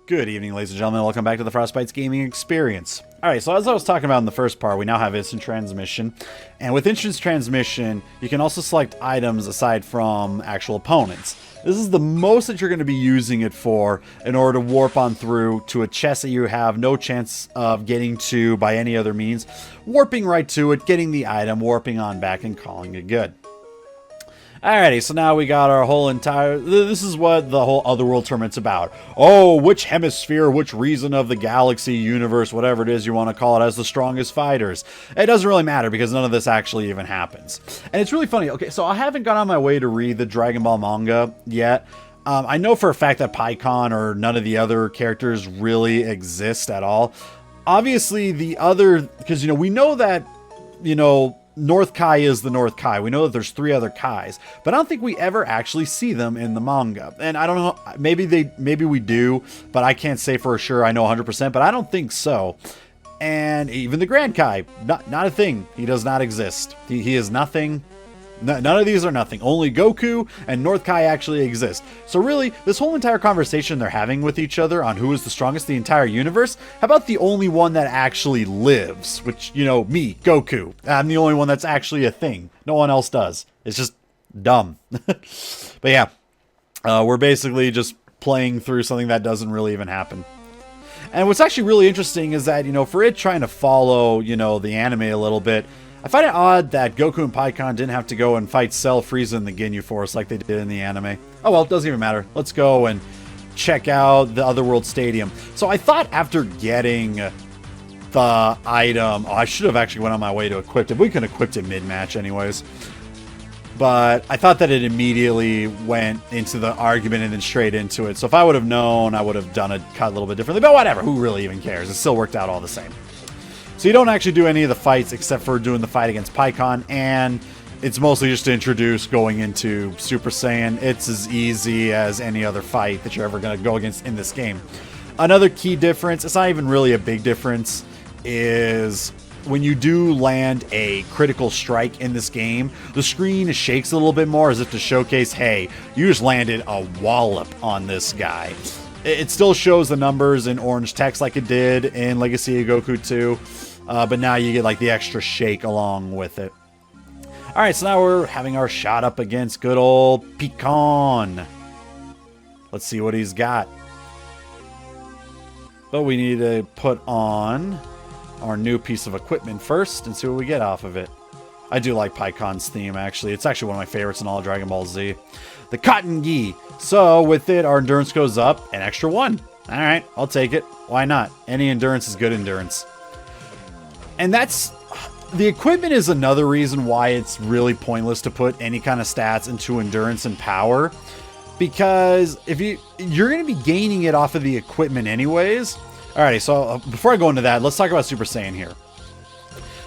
Good evening, ladies and gentlemen. Welcome back to the FrostBytez gaming experience. Alright, so as I was talking about in the first part, we now have instant transmission. And with instant transmission, you can also select items aside from actual opponents. This is the most that you're going to be using it for in order to warp on through to a chest that you have no chance of getting to by any other means. Warping right to it, getting the item, warping on back, and calling it good. Alrighty, so now we got our whole entire... This is what the whole Otherworld tournament's about. Oh, which hemisphere, which region of the galaxy, universe, whatever it is you want to call it, has the strongest fighters? It doesn't really matter because none of this actually even happens. And it's really funny. Okay, so I haven't gone on my way to read the DragonBall manga yet. I know for a fact that PyCon or none of the other characters really exist at all. Obviously, the other... Because, we know that, North Kai is the North Kai. We know that there's 3 other Kais, but I don't think we ever actually see them in the manga. And I don't know, maybe we do, but I can't say for sure I know 100%, but I don't think so. And even the Grand Kai, not a thing. He does not exist. He is nothing. None of these are nothing. Only Goku and North Kai actually exist. So really, this whole entire conversation they're having with each other on who is the strongest in the entire universe, how about the only one that actually lives? Which, me, Goku. I'm the only one that's actually a thing. No one else does. It's just dumb. But yeah, we're basically just playing through something that doesn't really even happen. And what's actually really interesting is that, for it trying to follow, the anime a little bit, I find it odd that Goku and PyCon didn't have to go and fight Cell, Frieza, and the Ginyu Force like they did in the anime. Oh well, it doesn't even matter. Let's go and check out the Otherworld Stadium. So I thought after getting the item... Oh, I should have actually went on my way to equip it. We could have equipped it mid-match anyways. But I thought that it immediately went into the argument and then straight into it. So if I would have known, I would have done it cut a little bit differently. But whatever, who really even cares? It still worked out all the same. So you don't actually do any of the fights except for doing the fight against PyCon, and it's mostly just to introduce going into Super Saiyan. It's as easy as any other fight that you're ever going to go against in this game. Another key difference, it's not even really a big difference, is when you do land a critical strike in this game, the screen shakes a little bit more as if to showcase, hey, you just landed a wallop on this guy. It still shows the numbers in orange text like it did in Legacy of Goku 2. But now you get like the extra shake along with it. Alright, so now we're having our shot up against good old Pecan. Let's see what he's got. But we need to put on our new piece of equipment first and see what we get off of it. I do like PyCon's theme, actually. It's actually one of my favorites in all of Dragon Ball Z. The Cotton Gi. So with it, our endurance goes up an extra 1. Alright, I'll take it. Why not? Any endurance is good endurance. And that's... The equipment is another reason why it's really pointless to put any kind of stats into endurance and power. Because if you're going to be gaining it off of the equipment anyways. Alrighty, so before I go into that, let's talk about Super Saiyan here.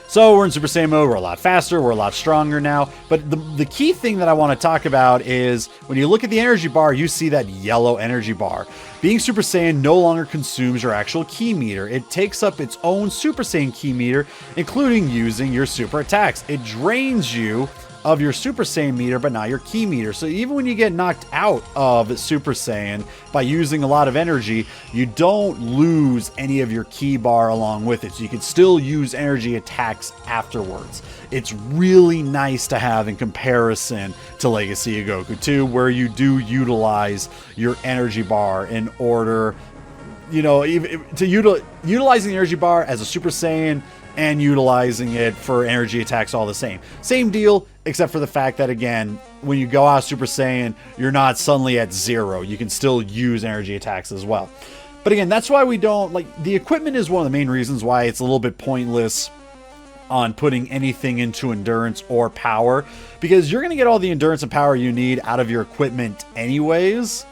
So we're in Super Saiyan mode, we're a lot faster, we're a lot stronger now. But the key thing that I want to talk about is when you look at the energy bar, you see that yellow energy bar. Being Super Saiyan no longer consumes your actual ki meter. It takes up its own Super Saiyan ki meter, including using your super attacks. It drains you of your Super Saiyan meter, but not your ki meter. So even when you get knocked out of Super Saiyan by using a lot of energy, you don't lose any of your ki bar along with it. So you can still use energy attacks afterwards. It's really nice to have in comparison to Legacy of Goku 2, where you do utilize your energy bar in order, utilizing the energy bar as a Super Saiyan and utilizing it for energy attacks all the same. Same deal, except for the fact that, again, when you go out Super Saiyan, you're not suddenly at 0. You can still use energy attacks as well. But again, that's why we don't... the equipment is one of the main reasons why it's a little bit pointless on putting anything into endurance or power. Because you're going to get all the endurance and power you need out of your equipment anyways.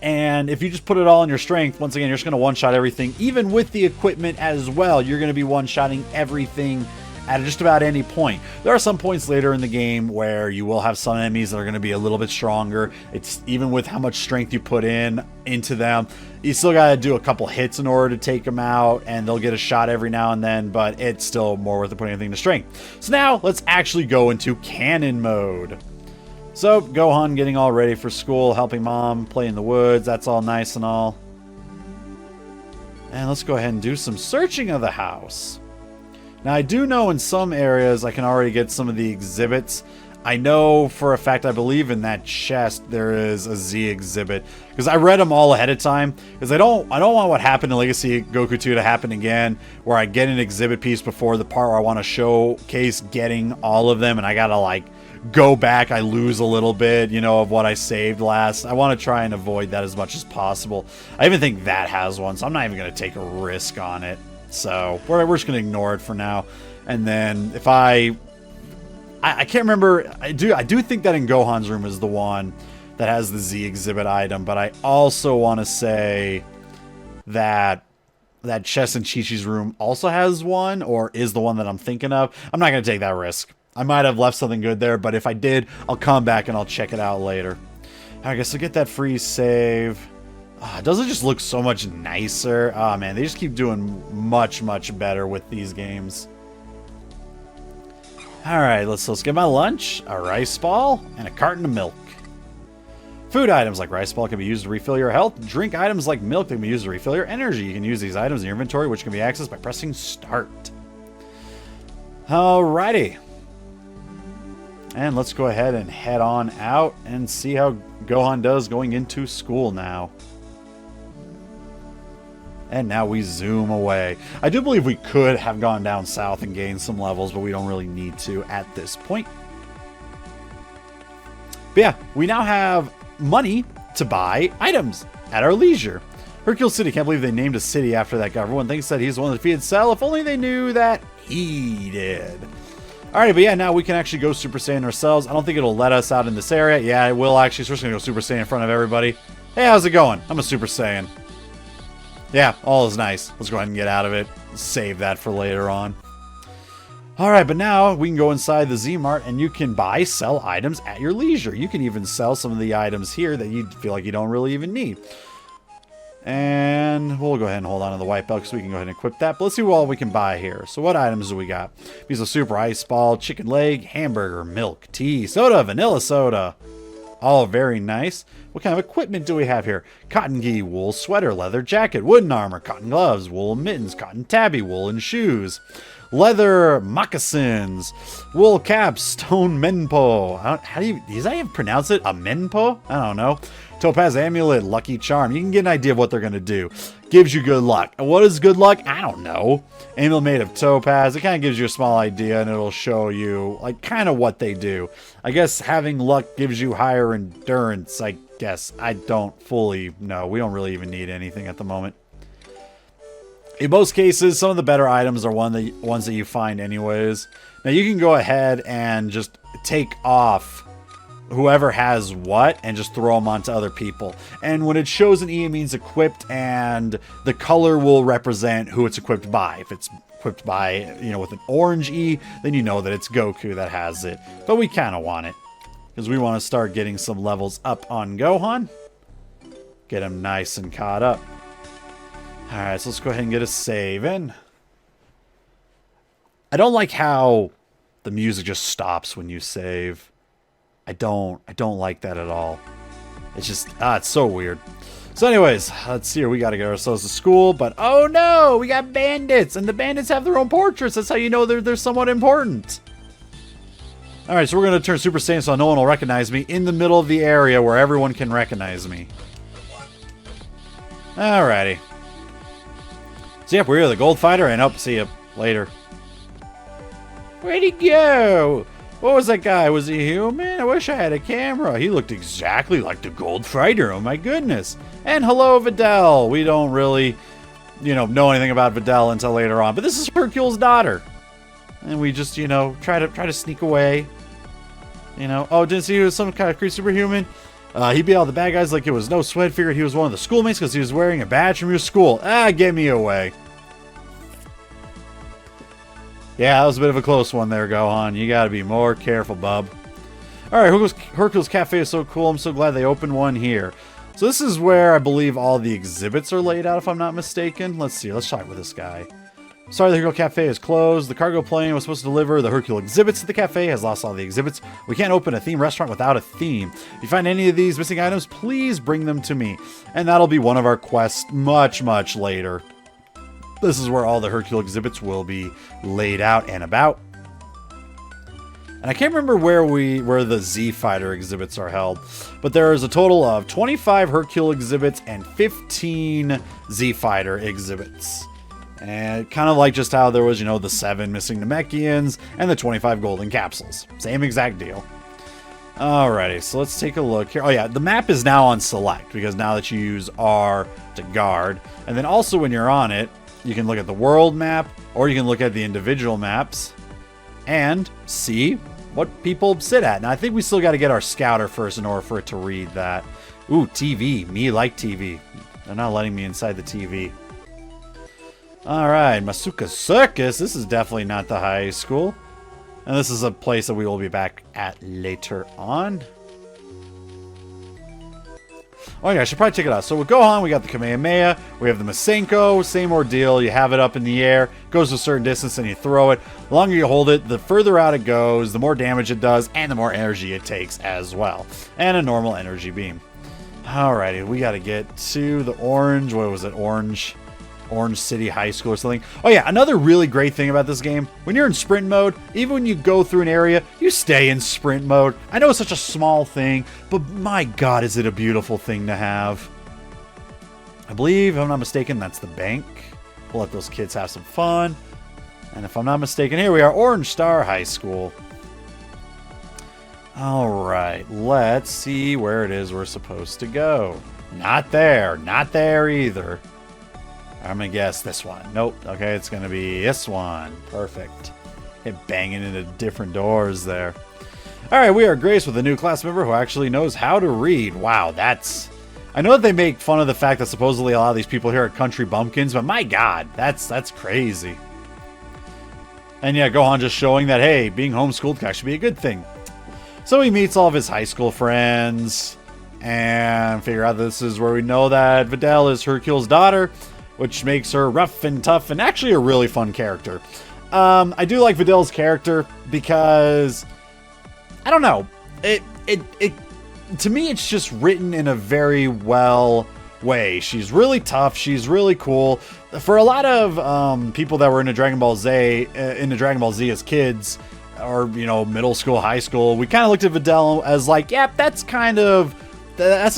And if you just put it all in your strength, once again, you're just going to one-shot everything. Even with the equipment as well, you're going to be one-shotting everything at just about any point. There are some points later in the game where you will have some enemies that are going to be a little bit stronger. It's even with how much strength you put into them, you still got to do a couple hits in order to take them out, and they'll get a shot every now and then, but it's still more worth it putting anything to strength. So now let's actually go into cannon mode. So, Gohan getting all ready for school, helping Mom, play in the woods, that's all nice and all. And let's go ahead and do some searching of the house. Now, I do know in some areas I can already get some of the exhibits. I know for a fact, I believe in that chest there is a Z exhibit. Because I read them all ahead of time. Because I don't want what happened in Legacy Goku 2 to happen again. Where I get an exhibit piece before the part where I want to showcase getting all of them. And I gotta like go back. I lose a little bit, you know, of what I saved last. I want to try and avoid that as much as possible. I even think that has one. So I'm not even going to take a risk on it. So we're just going to ignore it for now. And then if I can't remember. I do think that in Gohan's room is the one that has the Z exhibit item. But I also want to say that chest in Chi-Chi's room also has one, or is the one that I'm thinking of. I'm not going to take that risk. I might have left something good there, but if I did, I'll come back and I'll check it out later. I guess I'll get that free save. Doesn't it just look so much nicer? Oh man, they just keep doing much, much better with these games. Alright, let's get my lunch, a rice ball, and a carton of milk. Food items like rice ball can be used to refill your health. Drink items like milk can be used to refill your energy. You can use these items in your inventory, which can be accessed by pressing start. Alrighty. And let's go ahead and head on out and see how Gohan does going into school now. And now we zoom away. I do believe we could have gone down south and gained some levels, but we don't really need to at this point. But yeah, we now have money to buy items at our leisure. Hercule City, can't believe they named a city after that guy. Everyone thinks that he's the one that defeated Cell. If only they knew that he did. Alright, but yeah, now we can actually go Super Saiyan ourselves. I don't think it'll let us out in this area. Yeah, it will actually. So we're just going to go Super Saiyan in front of everybody. Hey, how's it going? I'm a Super Saiyan. Yeah, all is nice. Let's go ahead and get out of it. Save that for later on. Alright, but now we can go inside the Z-Mart and you can buy, sell items at your leisure. You can even sell some of the items here that you feel like you don't really even need. And we'll go ahead and hold on to the white belt because we can go ahead and equip that. But let's see what all we can buy here. So what items do we got? Piece of super ice ball, chicken leg, hamburger, milk, tea, soda, vanilla soda. All very nice. What kind of equipment do we have here? Cotton gi, wool sweater, leather jacket, wooden armor, cotton gloves, wool mittens, cotton tabby, woolen shoes, leather moccasins, wool caps, stone menpo. How do you even pronounce it? A menpo? I don't know. Topaz amulet, lucky charm. You can get an idea of what they're going to do. Gives you good luck. And what is good luck? I don't know. Amulet made of topaz. It kind of gives you a small idea and it'll show you like kind of what they do. I guess having luck gives you higher endurance, I guess. I don't fully know. We don't really even need anything at the moment. In most cases, some of the better items are ones that you find anyways. Now you can go ahead and just take off whoever has what and just throw them onto other people. And when it shows an E, it means equipped, and the color will represent who it's equipped by. If it's equipped by, you know, with an orange E, then you know that it's Goku that has it. But we kind of want it because we want to start getting some levels up on Gohan. Get him nice and caught up. Alright, so let's go ahead and get a save in. I don't like how the music just stops when you save. I don't like that at all. It's just, it's so weird. So anyways, let's see here. We got to get ourselves to school, but oh no, we got bandits, and the bandits have their own portraits. That's how you know they're somewhat important. Alright, so we're going to turn Super Saiyan so no one will recognize me in the middle of the area where everyone can recognize me. Alrighty. So yep, we're the Gold Fighter, and hope to see you later. Where'd he go? What was that guy? Was he human? I wish I had a camera. He looked exactly like the Gold Fighter. Oh my goodness. And hello, Videl. We don't really, know anything about Videl until later on. But this is Hercule's daughter. And we just, try to sneak away. Oh, didn't see he was some kind of creepy superhuman? He beat all the bad guys like it was no sweat. Figured he was one of the schoolmates because he was wearing a badge from your school. Get me away. Yeah, that was a bit of a close one there, Gohan. You gotta be more careful, bub. Alright, Hercule's Cafe is so cool. I'm so glad they opened one here. So this is where I believe all the exhibits are laid out, if I'm not mistaken. Let's see. Let's talk with this guy. Sorry, the Hercule Cafe is closed. The cargo plane was supposed to deliver the Hercule exhibits to the cafe has lost all the exhibits. We can't open a theme restaurant without a theme. If you find any of these missing items, please bring them to me. And that'll be one of our quests much, much later. This is where all the Hercule exhibits will be laid out and about. And I can't remember where the Z Fighter exhibits are held, but there is a total of 25 Hercule exhibits and 15 Z Fighter exhibits. And kind of like just how there was, the 7 missing Namekians and the 25 golden capsules. Same exact deal. Alrighty, so let's take a look here. Oh yeah, the map is now on select because now that you use R to guard. And then also when you're on it, you can look at the world map or you can look at the individual maps and see what people sit at. Now I think we still got to get our scouter first in order for it to read that. Ooh, TV. Me like TV. They're not letting me inside the TV. Alright, Masuka Circus. This is definitely not the high school. And this is a place that we will be back at later on. Oh yeah, I should probably check it out. So with Gohan, we got the Kamehameha. We have the Masenko. Same ordeal. You have it up in the air. Goes to a certain distance and you throw it. The longer you hold it, the further out it goes, the more damage it does, and the more energy it takes as well. And a normal energy beam. Alrighty, we got to get to the orange. What was it? Orange City High School or something. Oh yeah, another really great thing about this game, when you're in sprint mode, even when you go through an area, you stay in sprint mode. I know it's such a small thing, but my god, is it a beautiful thing to have. I believe, if I'm not mistaken, that's the bank. We'll let those kids have some fun. And if I'm not mistaken, here we are, Orange Star High School. Alright, let's see where it is we're supposed to go. Not there either. I'm going to guess this one. Nope. Okay, it's going to be this one. Perfect. Hit banging into different doors there. All right, we are graced with a new class member who actually knows how to read. Wow, that's... I know that they make fun of the fact that supposedly a lot of these people here are country bumpkins, but my god, that's crazy. And yeah, Gohan just showing that, hey, being homeschooled can actually be a good thing. So he meets all of his high school friends and figure out this is where we know that Videl is Hercule's daughter, which makes her rough and tough and actually a really fun character. I do like Videl's character because, I don't know, to me it's just written in a very well way. She's really tough, she's really cool. For a lot of people that were into Dragon Ball Z as kids, or middle school, high school, we kind of looked at Videl as like, yep, that's the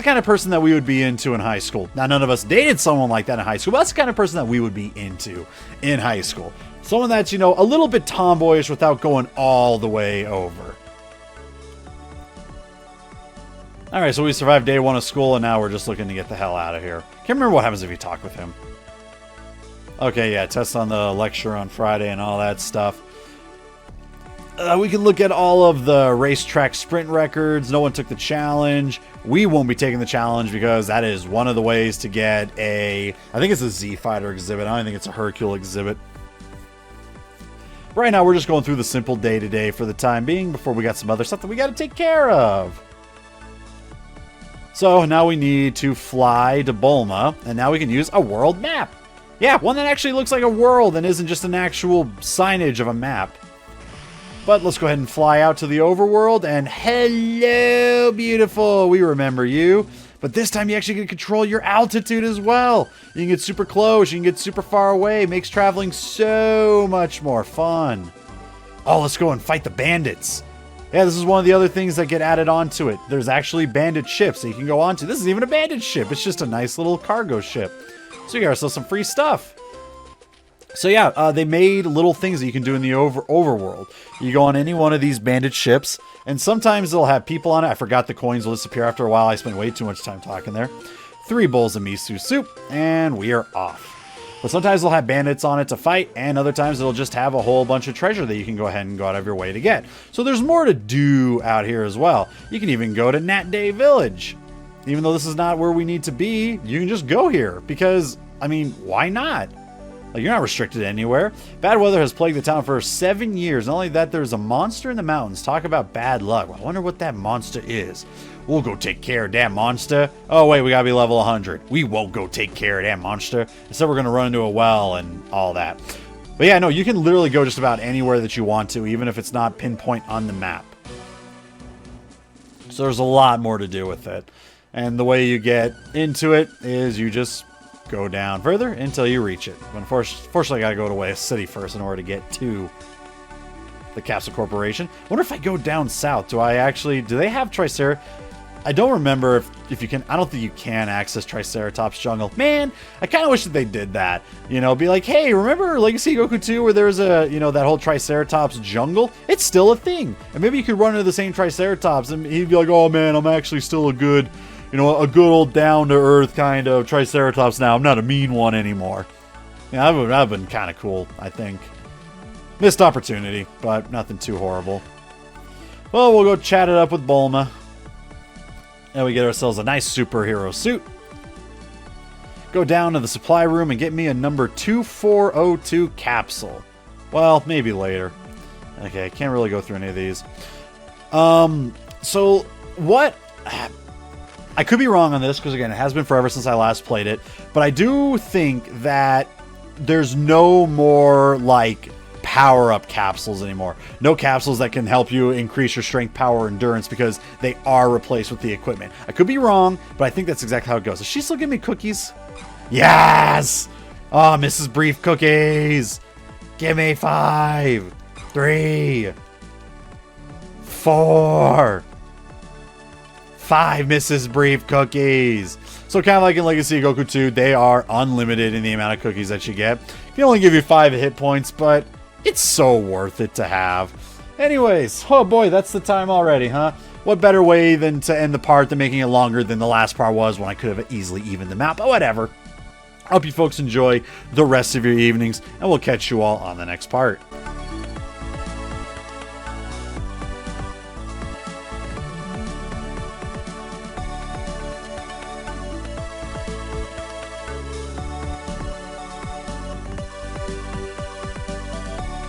kind of person that we would be into in high school. Now, none of us dated someone like that in high school, but that's the kind of person that we would be into in high school. Someone that's, a little bit tomboyish without going all the way over. Alright, so we survived day 1 of school, and now we're just looking to get the hell out of here. Can't remember what happens if you talk with him. Okay, yeah, tests on the lecture on Friday and all that stuff. We can look at all of the racetrack sprint records. No one took the challenge. We won't be taking the challenge because that is one of the ways to get I think it's a Z Fighter exhibit. I don't think it's a Hercule exhibit. Right now, we're just going through the simple day-to-day for the time being before we got some other stuff that we got to take care of. So now we need to fly to Bulma, and now we can use a world map. Yeah, one that actually looks like a world and isn't just an actual signage of a map. But let's go ahead and fly out to the overworld, and hello, beautiful. We remember you. But this time you actually get to control your altitude as well. You can get super close, you can get super far away. It makes traveling so much more fun. Oh, let's go and fight the bandits. Yeah, this is one of the other things that get added onto it. There's actually bandit ships that you can go onto. This isn't even a bandit ship. It's just a nice little cargo ship. So we got ourselves some free stuff. So yeah, they made little things that you can do in the overworld. You go on any one of these bandit ships, and sometimes they'll have people on it. I forgot the coins will disappear after a while. I spent way too much time talking there. 3 bowls of miso soup, and we are off. But sometimes they'll have bandits on it to fight, and other times it'll just have a whole bunch of treasure that you can go ahead and go out of your way to get. So there's more to do out here as well. You can even go to Nat Day Village. Even though this is not where we need to be, you can just go here. Because, I mean, why not? Like, you're not restricted anywhere. Bad weather has plagued the town for 7 years. Not only that, there's a monster in the mountains. Talk about bad luck. Well, I wonder what that monster is. We'll go take care of that monster. Oh, wait, we gotta be level 100. We won't go take care of that monster. Instead, we're gonna run into a well and all that. But yeah, no, you can literally go just about anywhere that you want to, even if it's not pinpoint on the map. So there's a lot more to do with it. And the way you get into it is you just go down further until you reach it. But unfortunately, I gotta go to Way City first in order to get to the Capsule Corporation. Wonder if I go down south, do they have Triceratops? I don't remember if you can. I don't think you can access Triceratops Jungle. Man, I kind of wish that they did that. You know, be like, hey, remember Legacy Goku 2 where there was a, you know, that whole Triceratops Jungle? It's still a thing. And maybe you could run into the same Triceratops and he'd be like, oh man, I'm actually still a good, you know, a good old down-to-earth kind of Triceratops now. I'm not a mean one anymore. Yeah, that would have been kind of cool, I think. Missed opportunity, but nothing too horrible. Well, we'll go chat it up with Bulma. And we get ourselves a nice superhero suit. Go down to the supply room and get me a number 2402 capsule. Well, maybe later. Okay, I can't really go through any of these. So, what... I could be wrong on this, because again, it has been forever since I last played it. But I do think that there's no more, like, power-up capsules anymore. No capsules that can help you increase your strength, power, endurance, because they are replaced with the equipment. I could be wrong, but I think that's exactly how it goes. Is she still giving me cookies? Yes! Oh, Mrs. Brief cookies! Give me 5, 3, 4, 5 Mrs. Brief cookies. So kind of like in Legacy Goku 2, they are unlimited in the amount of cookies that you get. Can only give you 5 hit points, but it's so worth it to have. Anyways, oh boy, that's the time already, huh? What better way than to end the part than making it longer than the last part was when I could have easily evened them out, but whatever. I hope you folks enjoy the rest of your evenings, and we'll catch you all on the next part.